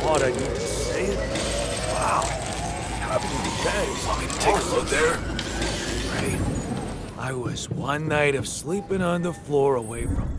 thought I need to say it. Wow. Having to be bad is want me to take a look there? Right. I was one night of sleeping on the floor away from...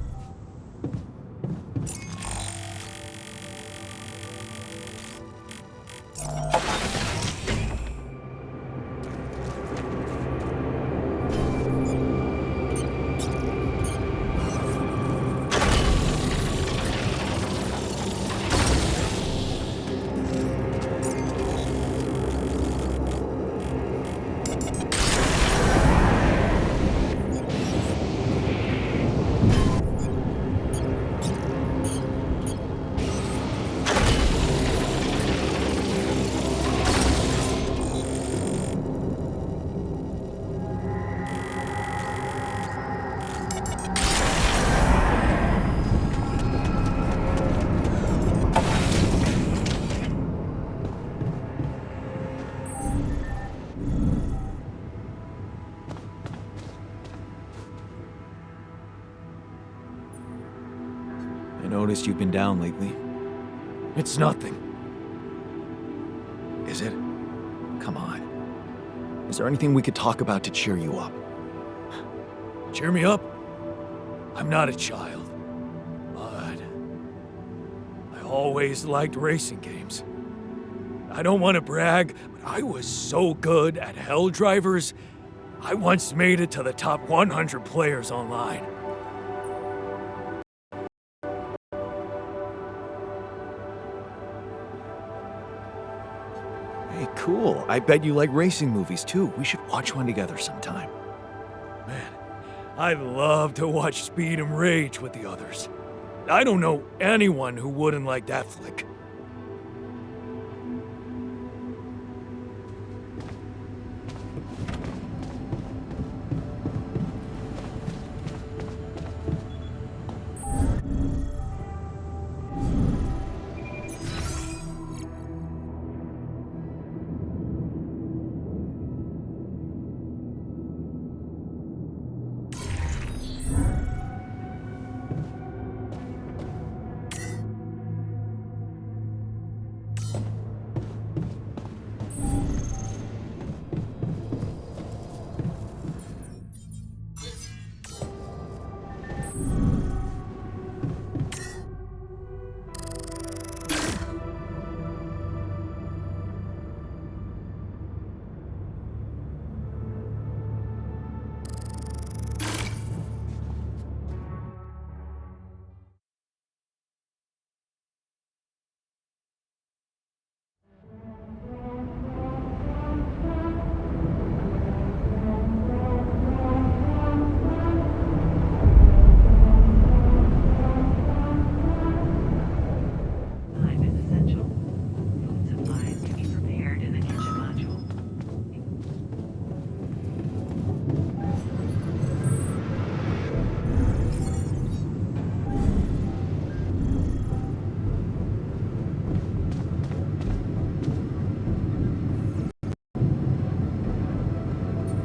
I noticed you've been down lately. It's nothing. Is it? Come on. Is there anything we could talk about to cheer you up? Cheer me up? I'm not a child. But I always liked racing games. I don't want to brag, but I was so good at Hell Drivers, I once made it to the top 100 players online. Hey, cool. I bet you like racing movies too. We should watch one together sometime. Man, I'd love to watch Speed and Rage with the others. I don't know anyone who wouldn't like that flick.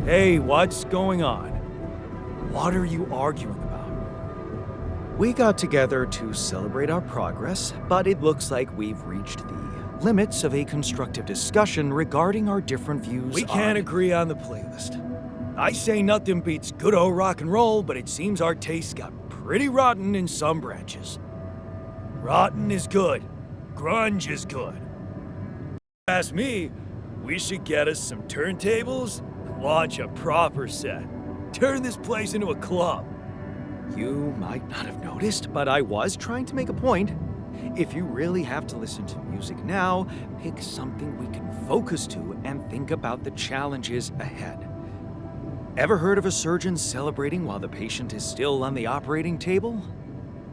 Hey, what's going on? What are you arguing about? We got together to celebrate our progress, but it looks like we've reached the limits of a constructive discussion regarding our different views We can't agree on the playlist. I say nothing beats good old rock and roll, but it seems our tastes got pretty rotten in some branches. Rotten is good. Grunge is good. Ask me, we should get us some turntables and launch a proper set. Turn this place into a club. You might not have noticed, but I was trying to make a point. If you really have to listen to music now, pick something we can focus to and think about the challenges ahead. Ever heard of a surgeon celebrating while the patient is still on the operating table?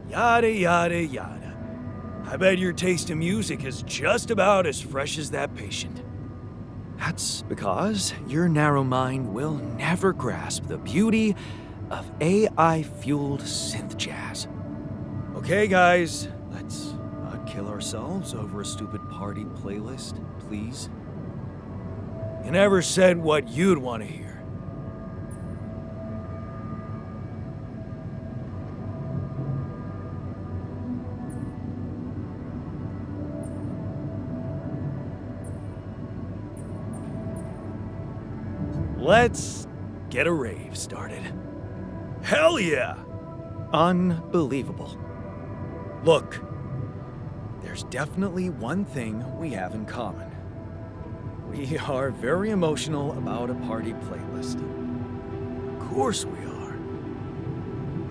Yada, yada, yada. I bet your taste in music is just about as fresh as that patient. That's because your narrow mind will never grasp the beauty of AI-fueled synth jazz. Okay, guys, let's not kill ourselves over a stupid party playlist, please. You never said what you'd want to hear. let's get a rave started. Hell yeah! Unbelievable. Look, there's definitely one thing we have in common. We are very emotional about a party playlist. Of course we are.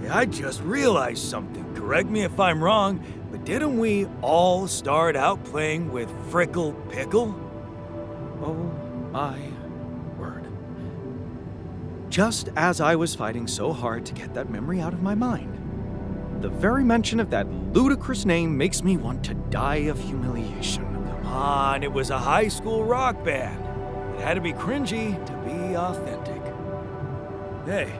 Hey, I just realized something. Correct me if I'm wrong, but didn't we all start out playing with Frickle Pickle? Oh my word. Just as I was fighting so hard to get that memory out of my mind, the very mention of that ludicrous name makes me want to die of humiliation. Come on, it was a high school rock band. It had to be cringy to be authentic. Hey,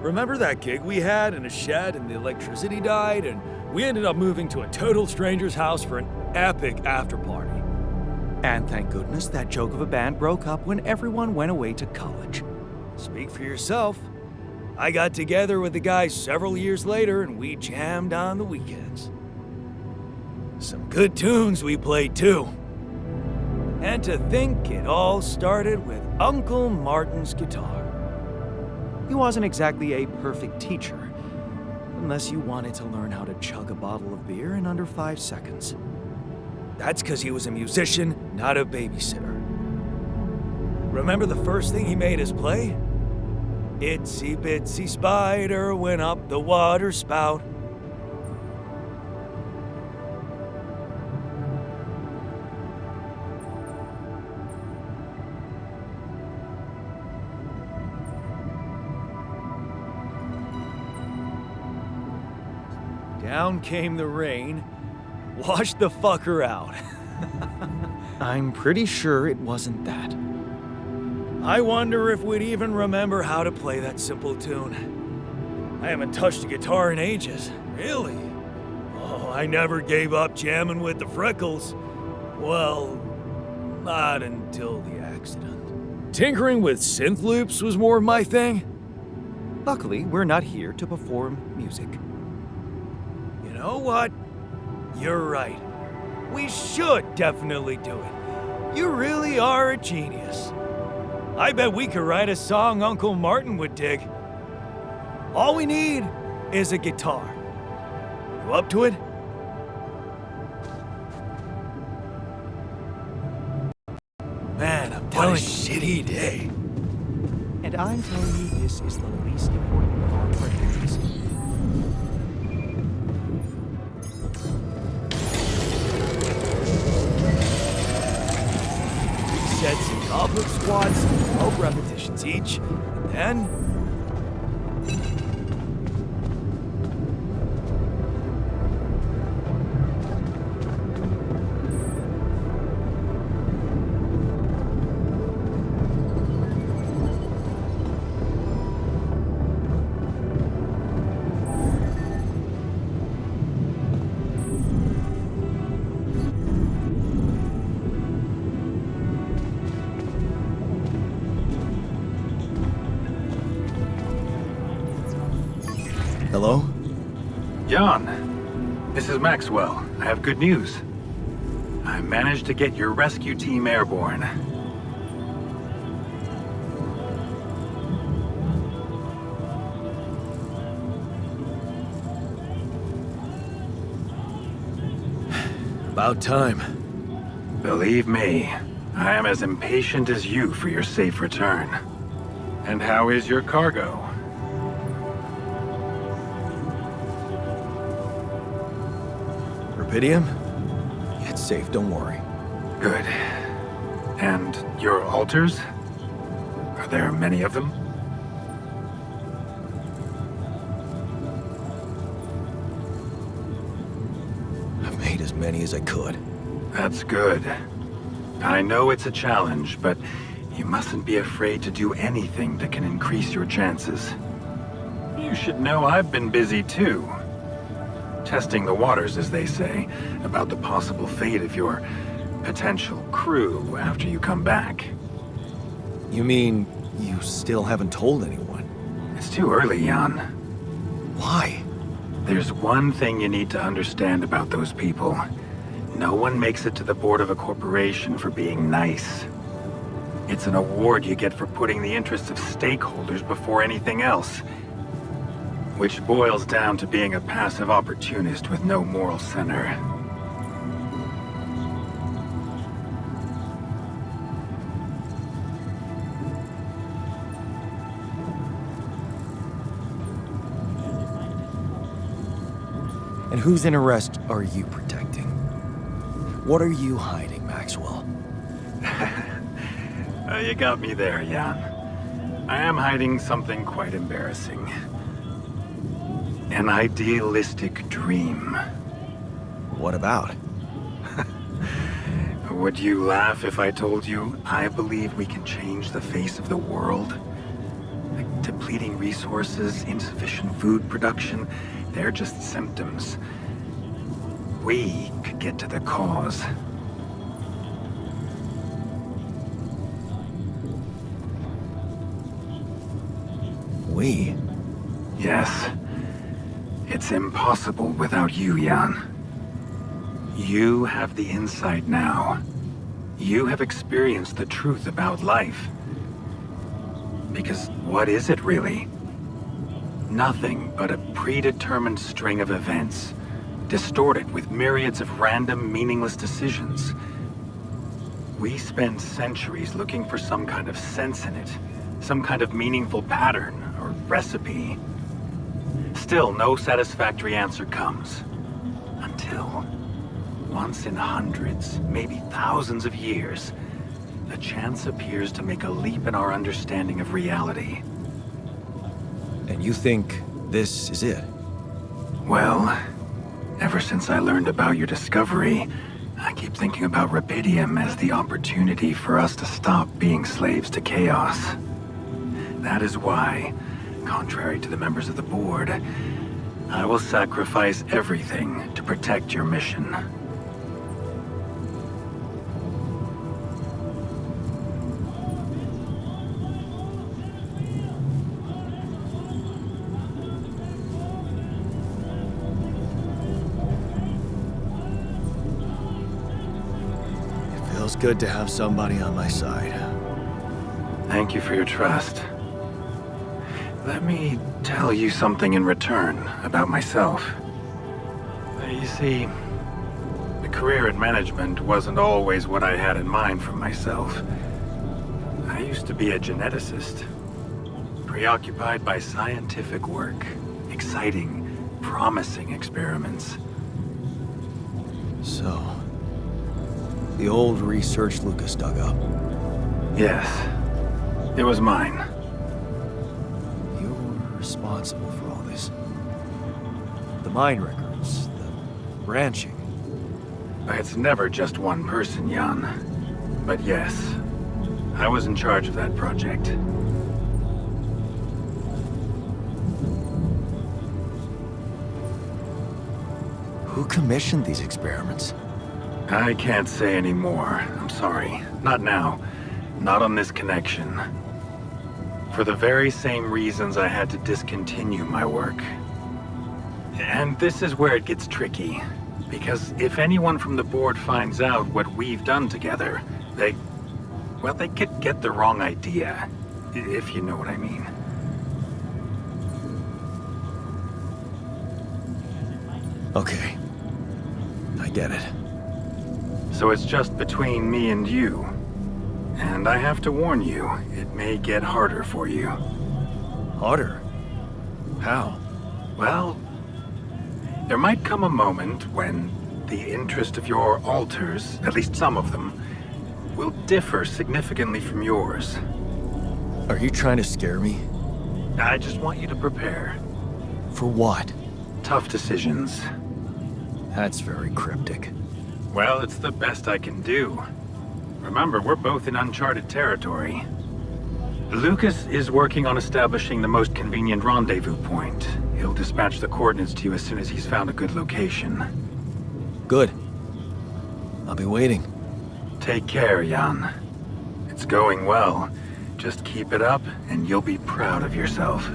remember that gig we had in a shed and the electricity died and we ended up moving to a total stranger's house for an epic after party? And thank goodness that joke of a band broke up when everyone went away to college. Speak for yourself. I got together with the guys several years later and we jammed on the weekends. Some good tunes we played too. And to think it all started with Uncle Martin's guitar. He wasn't exactly a perfect teacher, unless you wanted to learn how to chug a bottle of beer in under 5 seconds. That's because he was a musician, not a babysitter. Remember the first thing he made us play? Itsy bitsy spider went up the water spout. Down came the rain, washed the fucker out. I'm pretty sure it wasn't that. I wonder if we'd even remember how to play that simple tune. I haven't touched a guitar in ages. Really? Oh, I never gave up jamming with the Freckles. Well, not until the accident. Tinkering with synth loops was more of my thing. Luckily, we're not here to perform music. You know what? You're right. We should definitely do it. You really are a genius. I bet we could write a song Uncle Martin would dig. All we need is a guitar. You up to it? Man, I'm telling you, shitty day. And I'm telling you this is the least important of our priorities. Sets and goblet squats, 12 repetitions each, and then... Hello? Jan, this is Maxwell. I have good news. I managed to get your rescue team airborne. About time. Believe me, I am as impatient as you for your safe return. And how is your cargo? Rubidium? It's safe, don't worry. Good. And your altars? Are there many of them? I've made as many as I could. That's good. I know it's a challenge, but you mustn't be afraid to do anything that can increase your chances. You should know I've been busy too. Testing the waters, as they say, about the possible fate of your potential crew after you come back. You mean you still haven't told anyone? It's too early, Jan. Why? There's one thing you need to understand about those people. No one makes it to the board of a corporation for being nice. It's an award you get for putting the interests of stakeholders before anything else. Which boils down to being a passive opportunist with no moral center. And whose interest are you protecting? What are you hiding, Maxwell? You got me there, Jan. I am hiding something quite embarrassing. An idealistic dream. What about? Would you laugh if I told you I believe we can change the face of the world? Like depleting resources, insufficient food production, they're just symptoms. We could get to the cause. We? Yes. It's impossible without you, Jan. You have the insight now. You have experienced the truth about life. Because what is it really? Nothing but a predetermined string of events, distorted with myriads of random, meaningless decisions. We spend centuries looking for some kind of sense in it, some kind of meaningful pattern or recipe. Still, no satisfactory answer comes. Until, once in hundreds, maybe thousands of years, a chance appears to make a leap in our understanding of reality. And you think this is it? Well, ever since I learned about your discovery, I keep thinking about Rapidium as the opportunity for us to stop being slaves to chaos. That is why, contrary to the members of the board, I will sacrifice everything to protect your mission. Feels good to have somebody on my side. Thank you for your trust. Let me tell you something in return about myself. You see, a career in management wasn't always what I had in mind for myself. I used to be a geneticist, preoccupied by scientific work, exciting, promising experiments. So, the old research Lucas dug up. Yes, it was mine. You were responsible for all this. The mine records, the ranching. It's never just one person, Jan. But yes, I was in charge of that project. Who commissioned these experiments? I can't say any more. I'm sorry. Not now. Not on this connection. For the very same reasons I had to discontinue my work. And this is where it gets tricky. Because if anyone from the board finds out what we've done together, they could get the wrong idea. If you know what I mean. Okay. I get it. So it's just between me and you. And I have to warn you, it may get harder for you. Harder? How? Well, there might come a moment when the interest of your alters, at least some of them, will differ significantly from yours. Are you trying to scare me? I just want you to prepare. For what? Tough decisions. That's very cryptic. Well, it's the best I can do. Remember, we're both in uncharted territory. Lucas is working on establishing the most convenient rendezvous point. He'll dispatch the coordinates to you as soon as he's found a good location. Good. I'll be waiting. Take care, Jan. It's going well. Just keep it up, and you'll be proud of yourself.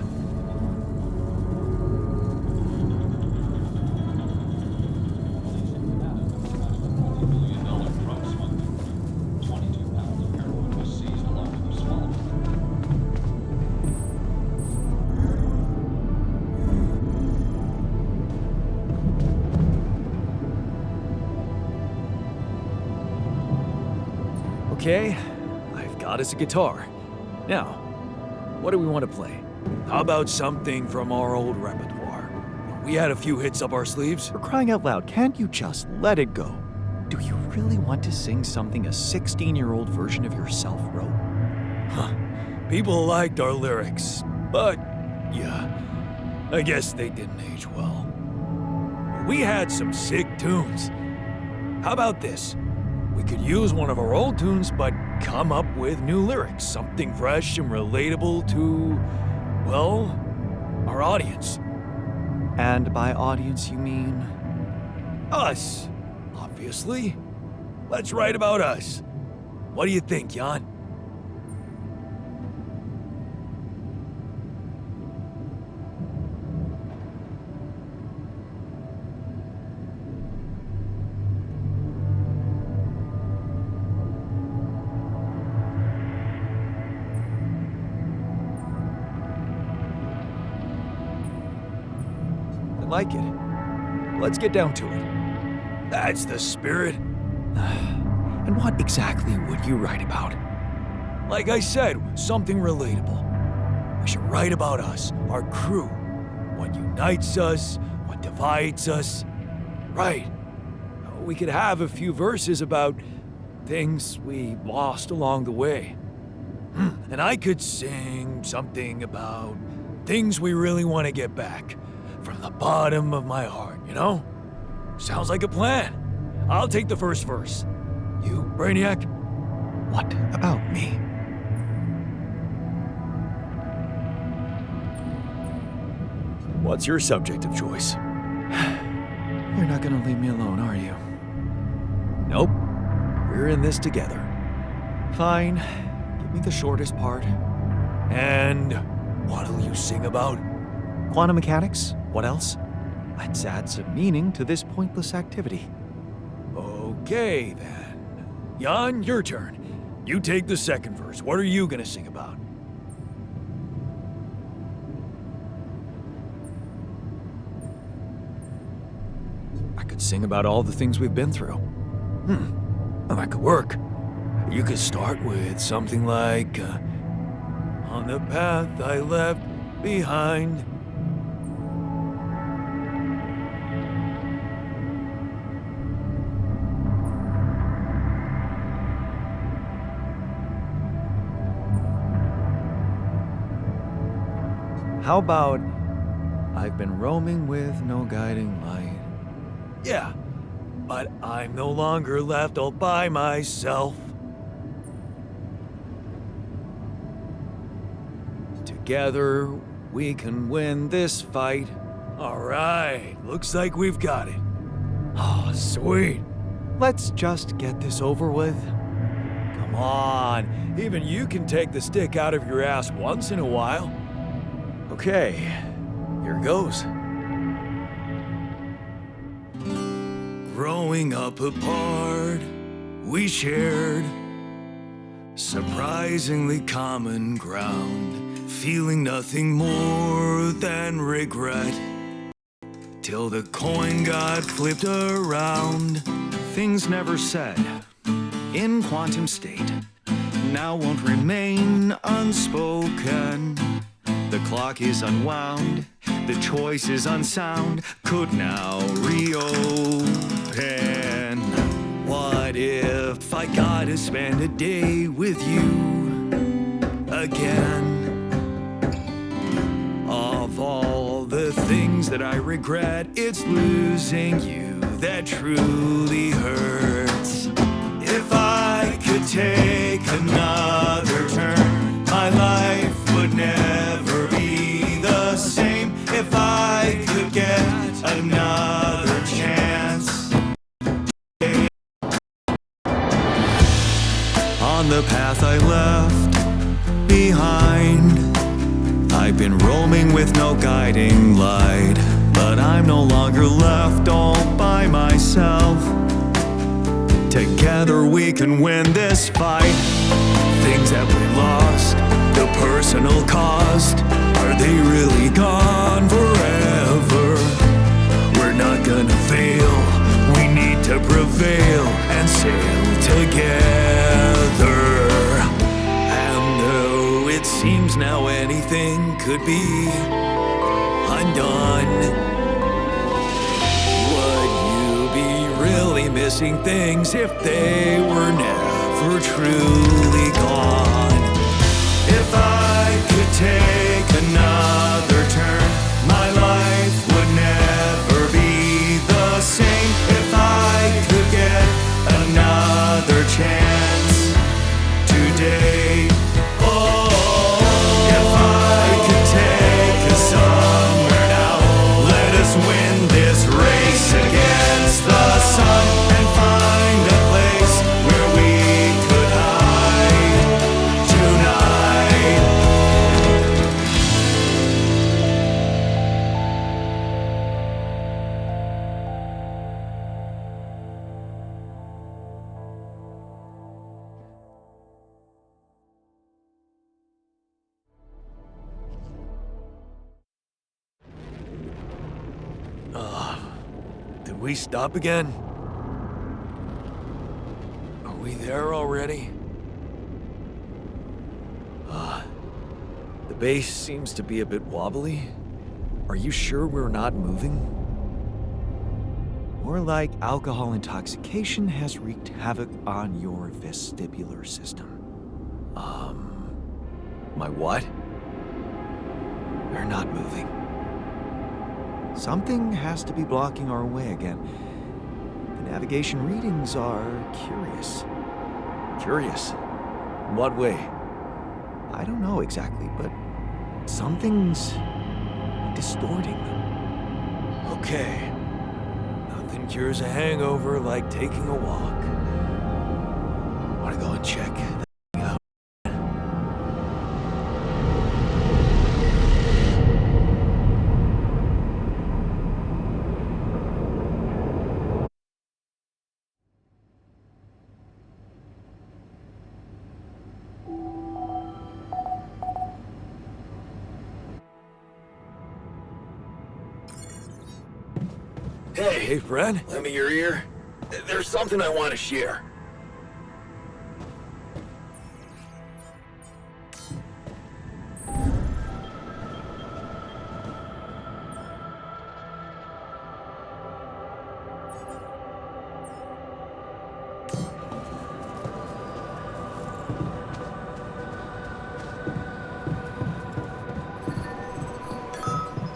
Okay, I've got us a guitar. Now, what do we want to play? How about something from our old repertoire? We had a few hits up our sleeves. For crying out loud, can't you just let it go? Do you really want to sing something a 16-year-old version of yourself wrote? Huh. People liked our lyrics, but yeah, I guess they didn't age well. We had some sick tunes. How about this? We could use one of our old tunes, but come up with new lyrics, something fresh and relatable to, well, our audience. And by audience, you mean? Us, obviously. Let's write about us. What do you think, Jan? Like it. Let's get down to it. That's the spirit. And what exactly would you write about? Like I said, something relatable. We should write about us, our crew. What unites us, what divides us. Right. We could have a few verses about things we lost along the way. And I could sing something about things we really want to get back. From the bottom of my heart, you know? Sounds like a plan. I'll take the first verse. You, Brainiac? What about me? What's your subject of choice? You're not gonna leave me alone, are you? Nope. We're in this together. Fine. Give me the shortest part. And what'll you sing about? Quantum mechanics? What else? Let's add some meaning to this pointless activity. Okay, then. Jan, your turn. You take the second verse. What are you gonna sing about? I could sing about all the things we've been through. Well, that could work. You could start with something like, on the path I left behind. How about, I've been roaming with no guiding light? Yeah, but I'm no longer left all by myself. Together, we can win this fight. All right, looks like we've got it. Oh, sweet. Let's just get this over with. Come on, even you can take the stick out of your ass once in a while. Okay, here goes. Growing up apart, we shared surprisingly common ground, feeling nothing more than regret, till the coin got flipped around. Things never said in quantum state now won't remain unspoken. The clock is unwound, the choice is unsound, could now reopen. What if I got to spend a day with you again? Of all the things that I regret, it's losing you that truly hurts. If I could take another turn, my life would never be the same. If I could get another chance. On the path I left behind, I've been roaming with no guiding light, but I'm no longer left all by myself. Together we can win this fight. Things that we lost, the personal cost, are they really gone forever? We're not gonna fail, we need to prevail and sail together. could be undone. Would you be really missing things if they were never truly gone? If I could take another turn, my life would never be the same. If I could get another chance today, oh, if I could take us somewhere now, let us win this race against the sun and find a place where we could hide tonight. Did we stop again? Are we there already? The base seems to be a bit wobbly. Are you sure we're not moving? More like alcohol intoxication has wreaked havoc on your vestibular system. My what? We're not moving. Something has to be blocking our way again. The navigation readings are curious. Curious? In what way? I don't know exactly, but something's distorting them. Okay. Nothing cures a hangover like taking a walk. Wanna go and check that thing out? Hey, Brad. Lend me your ear. There's something I want to share.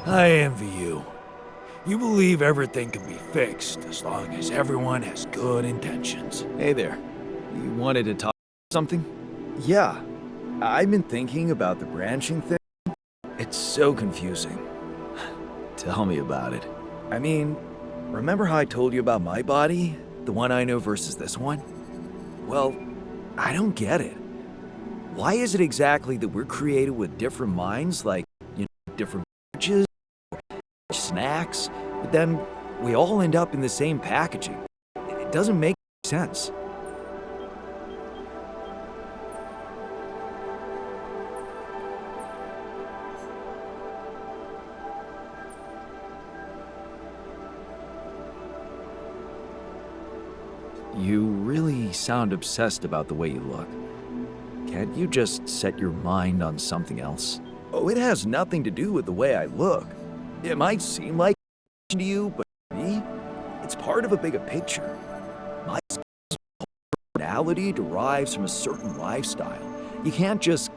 I envy you. You believe everything can be fixed as long as everyone has good intentions. Hey there. You wanted to talk something? Yeah. I've been thinking about the branching thing. It's so confusing. Tell me about it. I mean, remember how I told you about my body? The one I know versus this one? Well, I don't get it. Why is it exactly that we're created with different minds, like, different branches, snacks, but then we all end up in the same packaging? It doesn't make sense. You really sound obsessed about the way you look. Can't you just set your mind on something else? Oh, it has nothing to do with the way I look. It might seem like to you, but for me, it's part of a bigger picture. My personality derives from a certain lifestyle. You can't just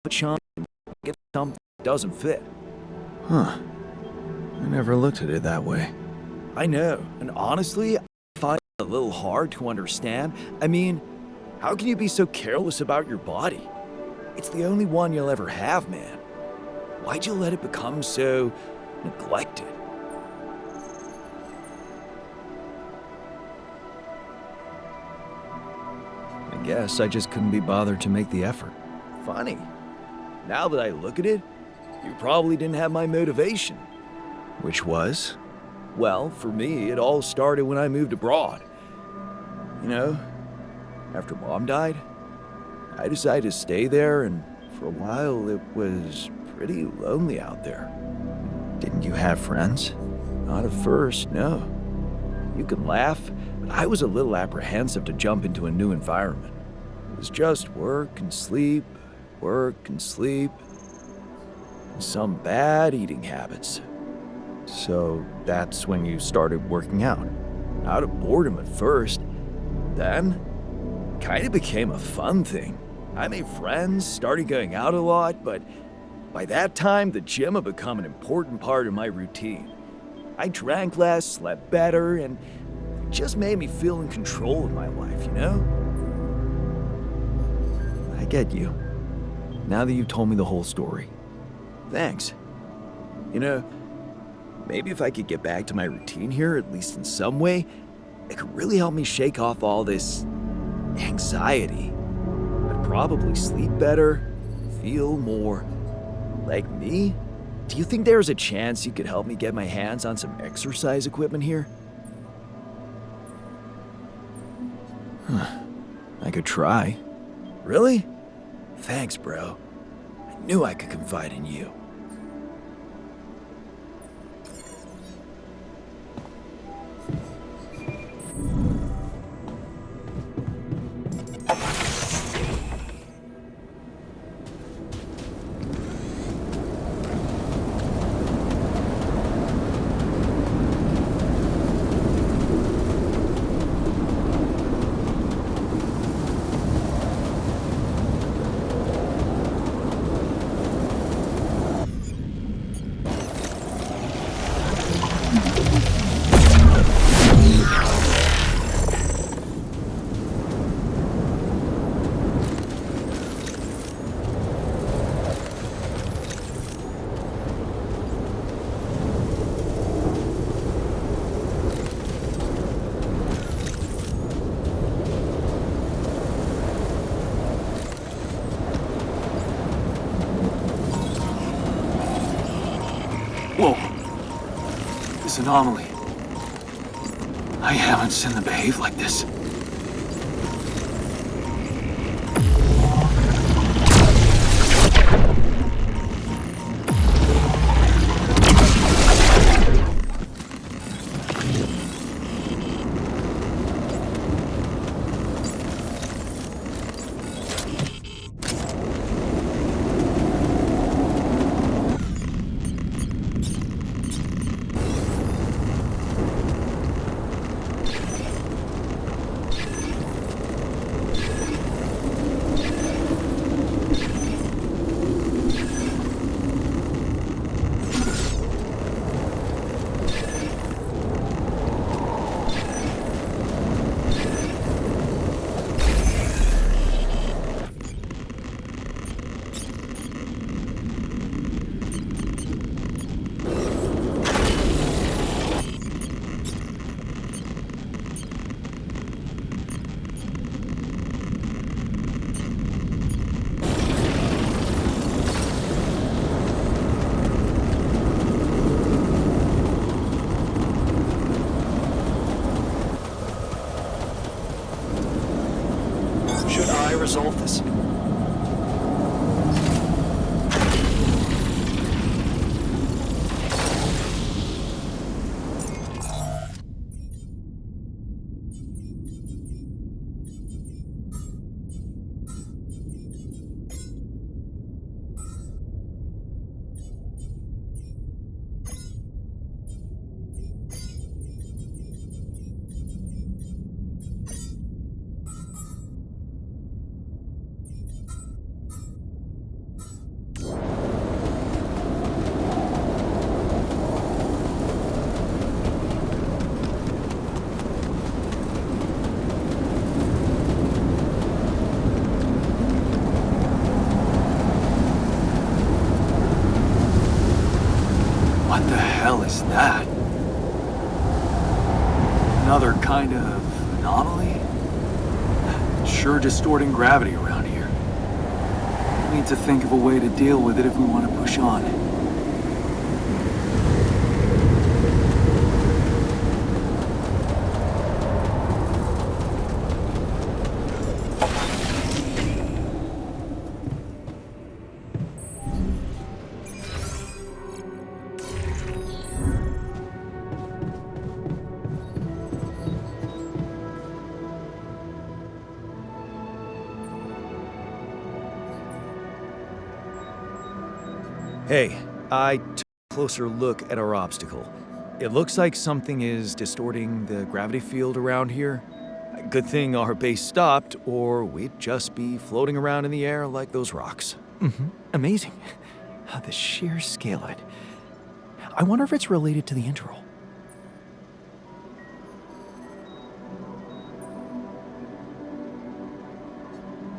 put on and get something that doesn't fit. Huh. I never looked at it that way. I know, and honestly, I find it a little hard to understand. I mean, how can you be so careless about your body? It's the only one you'll ever have, man. Why'd you let it become so neglected? I guess I just couldn't be bothered to make the effort. Funny. Now that I look at it, you probably didn't have my motivation. Which was? Well, for me, it all started when I moved abroad. You know, after Mom died, I decided to stay there, and for a while it was pretty lonely out there. Didn't you have friends? Not at first, no. You can laugh, but I was a little apprehensive to jump into a new environment. It was just work and sleep, work and sleep. some bad eating habits. So that's when you started working out? Out of boredom at first. Then, kind of became a fun thing. I made friends, started going out a lot, but by that time, the gym had become an important part of my routine. I drank less, slept better, and it just made me feel in control of my life, you know? I get you. Now that you've told me the whole story. Thanks. You know, maybe if I could get back to my routine here, at least in some way, it could really help me shake off all this anxiety. I'd probably sleep better, feel more like me. Do you think there's a chance you could help me get my hands on some exercise equipment here? I could try. Really? Thanks, bro. I knew I could confide in you. Whoa. This anomaly. I haven't seen them behave like this. Resolve this. What the hell is that? Another kind of anomaly? Sure distorting gravity around here. We need to think of a way to deal with it if we want to push on. Hey, I took a closer look at our obstacle. It looks like something is distorting the gravity field around here. Good thing our base stopped, or we'd just be floating around in the air like those rocks. Amazing. The sheer scale of it. I wonder if it's related to the interval.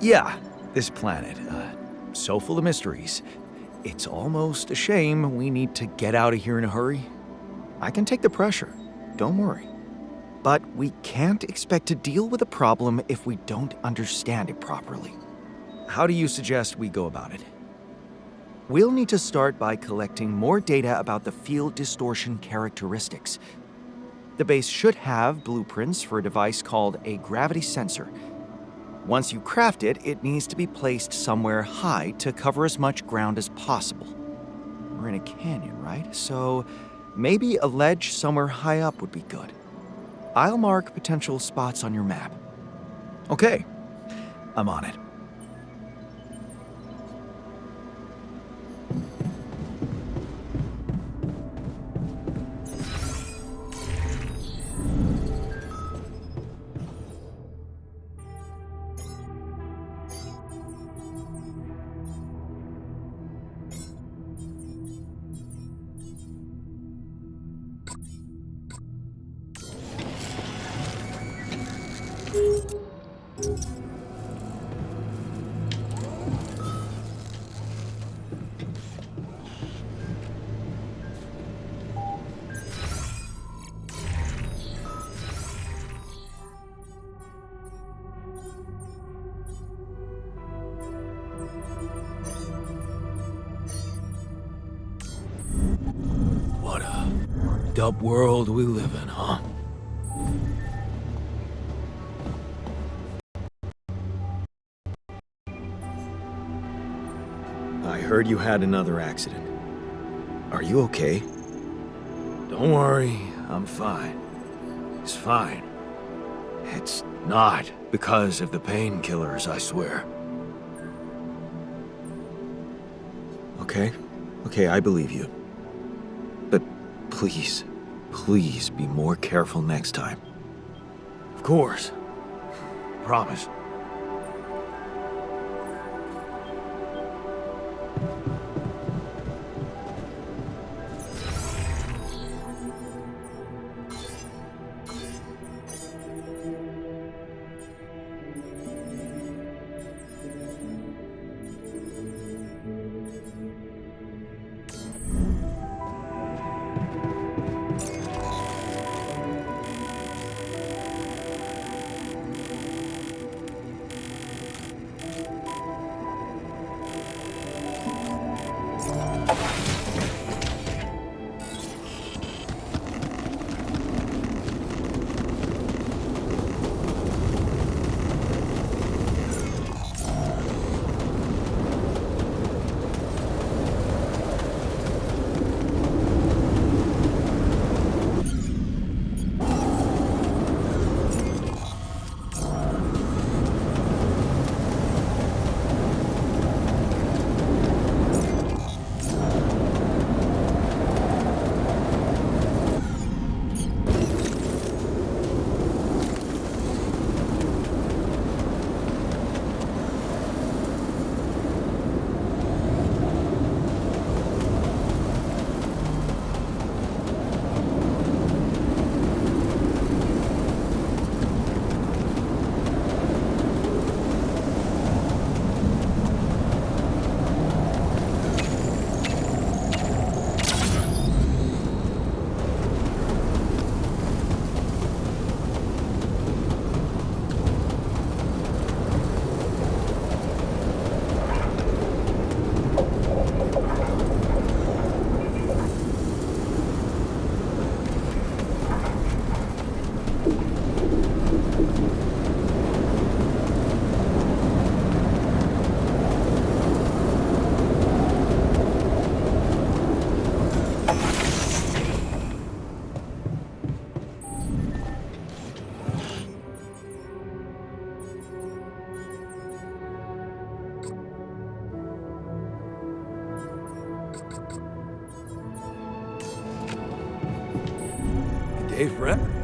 Yeah, this planet, so full of mysteries. It's almost a shame we need to get out of here in a hurry. I can take the pressure, don't worry. But we can't expect to deal with a problem if we don't understand it properly. How do you suggest we go about it? We'll need to start by collecting more data about the field distortion characteristics. The base should have blueprints for a device called a gravity sensor. Once you craft it, it needs to be placed somewhere high to cover as much ground as possible. We're in a canyon, right? So maybe a ledge somewhere high up would be good. I'll mark potential spots on your map. Okay, I'm on it. What a dub world we live in, huh? I heard you had another accident. Are you okay? Don't worry, I'm fine. It's fine. It's not because of the painkillers, I swear. Okay, I believe you. But please be more careful next time. Of course. Promise. Hey, friend.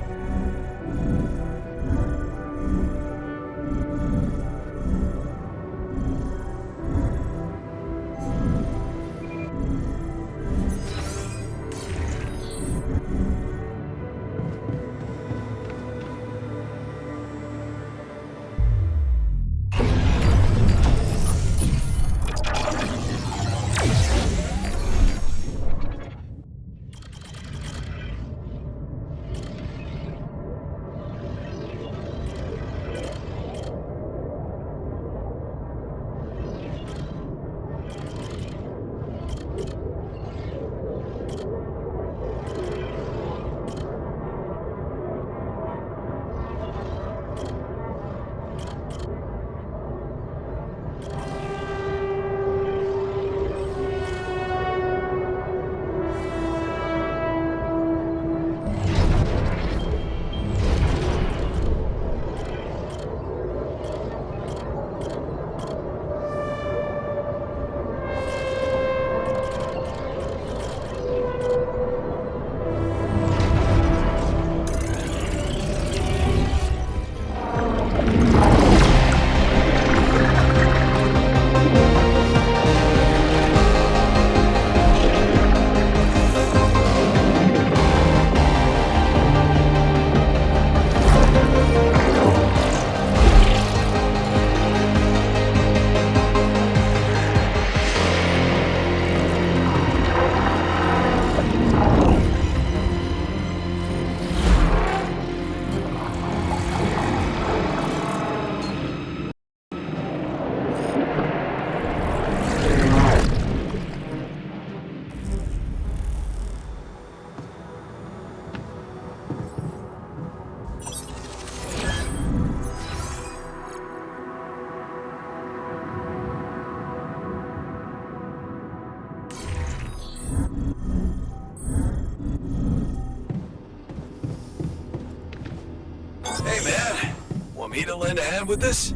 Hey, man. Want me to lend a hand with this?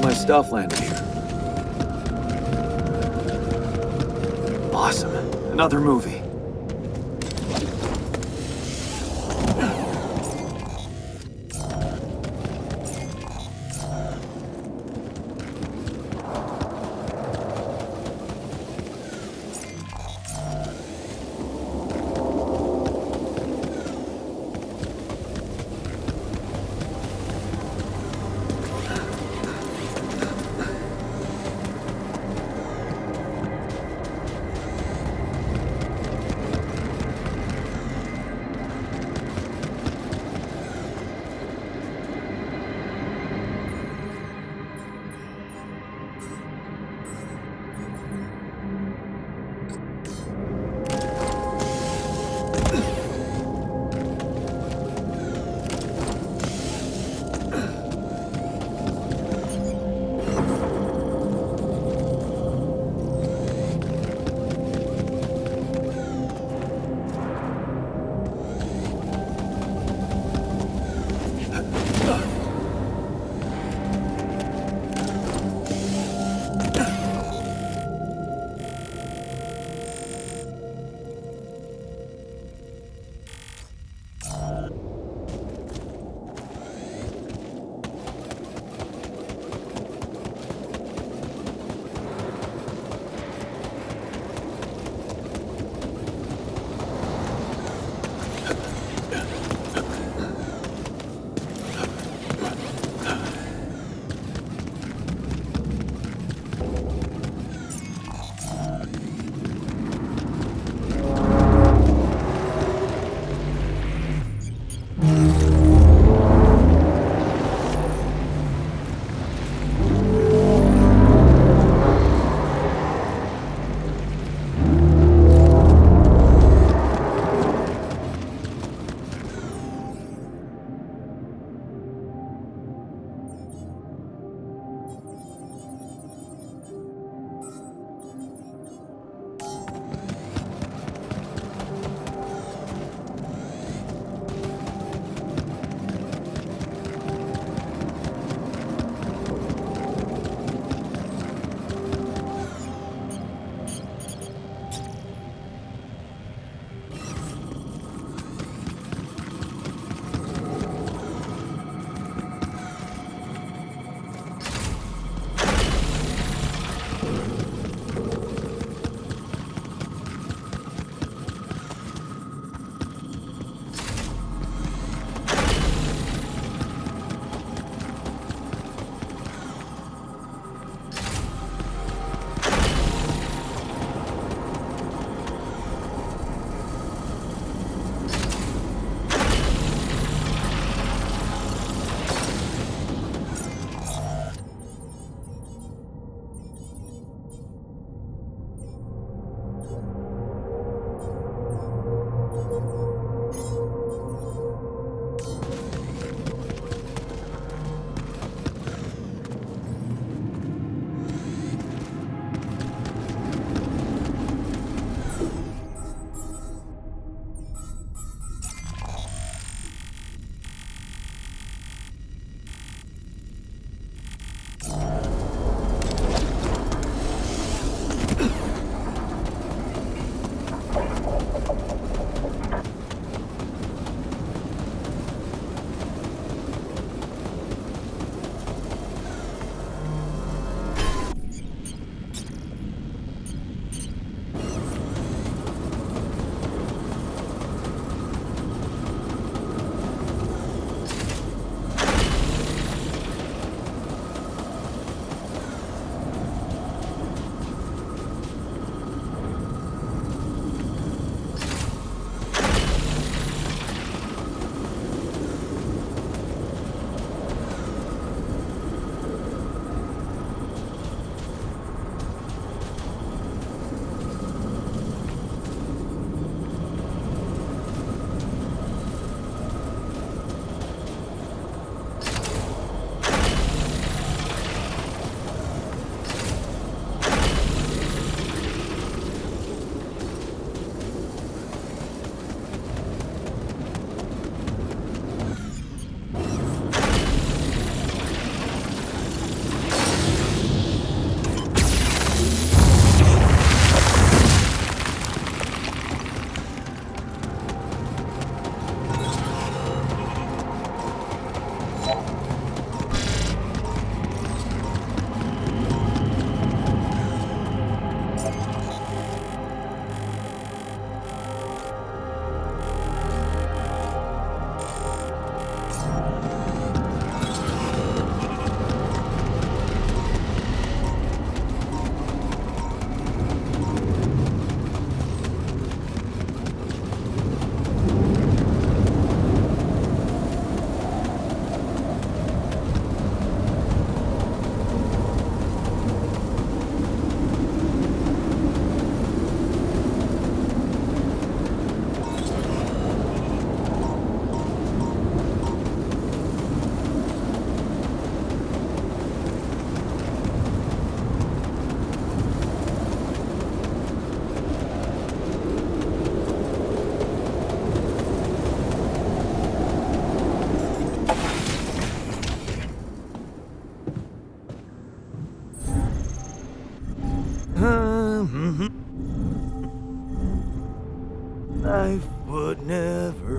Glad my stuff landed here. Awesome. Another movie. Life would never